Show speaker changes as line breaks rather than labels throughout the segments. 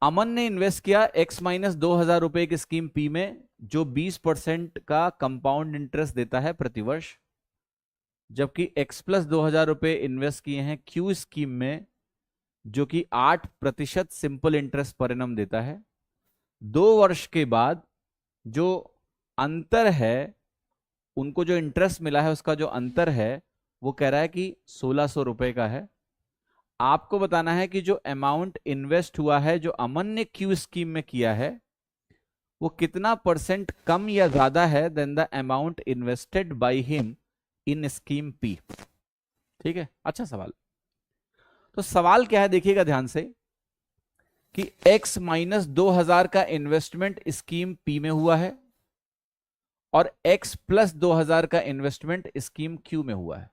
अमन ने इन्वेस्ट किया x-2,000 रुपए की स्कीम पी में, जो 20% का कंपाउंड इंटरेस्ट देता है प्रतिवर्ष, जबकि x+2,000 रुपए इन्वेस्ट किए हैं क्यू स्कीम में, जो कि 8% सिंपल इंटरेस्ट पर एनम देता है। 2 वर्ष के बाद जो अंतर है, उनको जो इंटरेस्ट मिला है उसका जो अंतर है वो कह रहा है कि 1,600 रुपए का है। आपको बताना है कि जो अमाउंट इन्वेस्ट हुआ है, जो अमन ने क्यू स्कीम में किया है, वो कितना परसेंट कम या ज्यादा है than the amount invested by him in scheme P. ठीक है, अच्छा सवाल। तो सवाल क्या है देखिएगा ध्यान से कि x-2,000 का इन्वेस्टमेंट स्कीम पी में हुआ है और x+2,000 का इन्वेस्टमेंट स्कीम क्यू में हुआ है।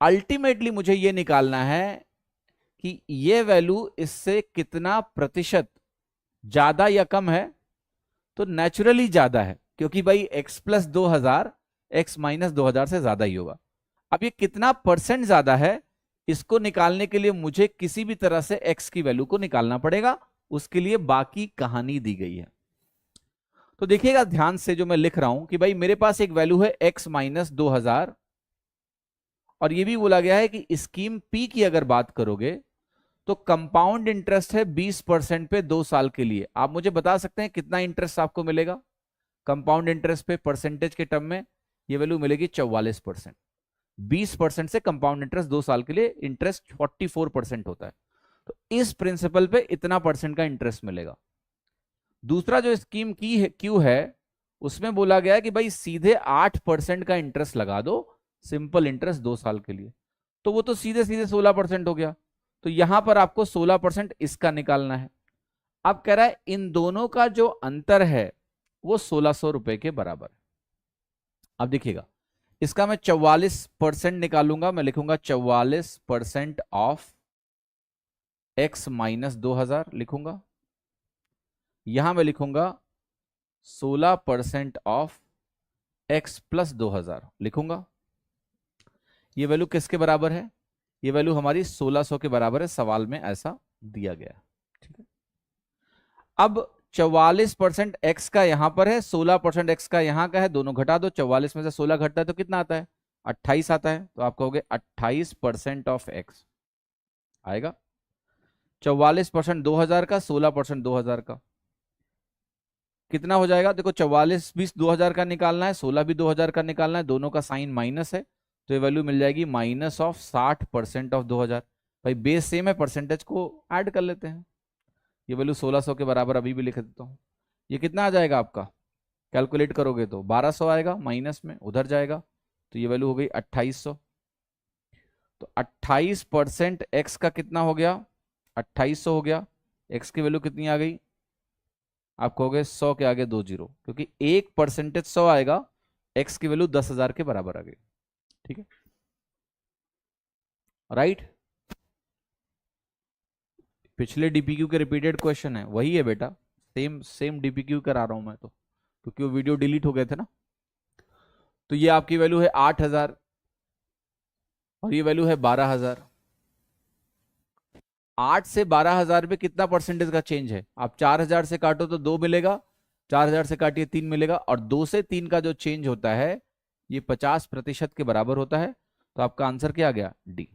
अल्टीमेटली मुझे यह निकालना है कि यह वैल्यू इससे कितना प्रतिशत ज्यादा या कम है। तो नेचुरली ज्यादा है, क्योंकि भाई x+2,000 x-2,000 से ज्यादा ही होगा। अब ये कितना परसेंट ज्यादा है, इसको निकालने के लिए मुझे किसी भी तरह से x की वैल्यू को निकालना पड़ेगा। उसके लिए बाकी कहानी दी गई है। तो देखिएगा ध्यान से जो मैं लिख रहा हूं कि भाई मेरे पास एक वैल्यू है x-2,000, और ये भी बोला गया है कि स्कीम पी की अगर बात करोगे तो कंपाउंड इंटरेस्ट है 20% पे 2 साल के लिए। आप मुझे बता सकते हैं कितना इंटरेस्ट आपको मिलेगा कंपाउंड इंटरेस्ट पे? परसेंटेज के टर्म में ये वैल्यू मिलेगी 44%। 20% से कंपाउंड इंटरेस्ट 2 साल के लिए इंटरेस्ट 44% होता है। तो इस प्रिंसिपल पे इतना परसेंट का इंटरेस्ट मिलेगा। दूसरा जो स्कीम की है क्यू है, उसमें बोला गया है कि भाई सीधे 8% का इंटरेस्ट लगा दो, सिंपल इंटरेस्ट 2 साल के लिए। तो वो तो सीधे सीधे 16% हो गया। तो यहां पर आपको 16% इसका निकालना है। अब कह रहा है इन दोनों का जो अंतर है वो 1,600 रुपए के बराबर है। अब देखिएगा, इसका मैं 44% निकालूंगा। मैं लिखूंगा 44% ऑफ x-2,000 लिखूंगा। यहां मैं लिखूंगा 16% ऑफ x+2,000 लिखूंगा। ये वैल्यू किसके बराबर है? ये वैल्यू हमारी 1,600 के बराबर है, सवाल में ऐसा दिया गया। ठीक है, अब 44% x का यहां पर है, 16% x का यहां का है, दोनों घटा दो। 44 में से 16 घटता है तो कितना आता है? 28 आता है। तो आप कहोगे 28% ऑफ x आएगा। 44% 2,000 का, 16% 2,000 का, कितना हो जाएगा? देखो 44 भी 2,000 का निकालना है, 16 भी 2,000 का निकालना है, दोनों का साइन माइनस है, तो ये वैल्यू मिल जाएगी माइनस ऑफ 60% ऑफ 2,000। भाई बेस सेम है, परसेंटेज को ऐड कर लेते हैं। ये वैल्यू 1,600 के बराबर अभी भी लिख देता हूं। ये कितना आ जाएगा आपका? कैलकुलेट करोगे तो 1,200 आएगा, माइनस में उधर जाएगा, तो ये वैल्यू हो गई 2,800। तो 28% एक्स का कितना हो गया? 2,800 हो गया। एक्स की वैल्यू कितनी आ गई? आप कहोगे 100 के आगे 2 जीरो, क्योंकि 1% 100 आएगा, एक्स की वैल्यू 10,000 के बराबर आ गई। ठीक है, राइट। पिछले डीपीक्यू के रिपीटेड क्वेश्चन है, वही है बेटा, सेम सेम डीपीक्यू करा रहा हूं मैं तो, क्योंकि वो वीडियो डिलीट हो गए थे ना। तो ये आपकी वैल्यू है 8,000 और ये वैल्यू है 12,000। 8 से 12,000 में कितना परसेंटेज का चेंज है? आप 4,000 से काटो तो 2 मिलेगा, 4,000 से काटिए 3 मिलेगा, और 2 से 3 का जो चेंज होता है ये 50% के बराबर होता है। तो आपका आंसर क्या आ गया? डी।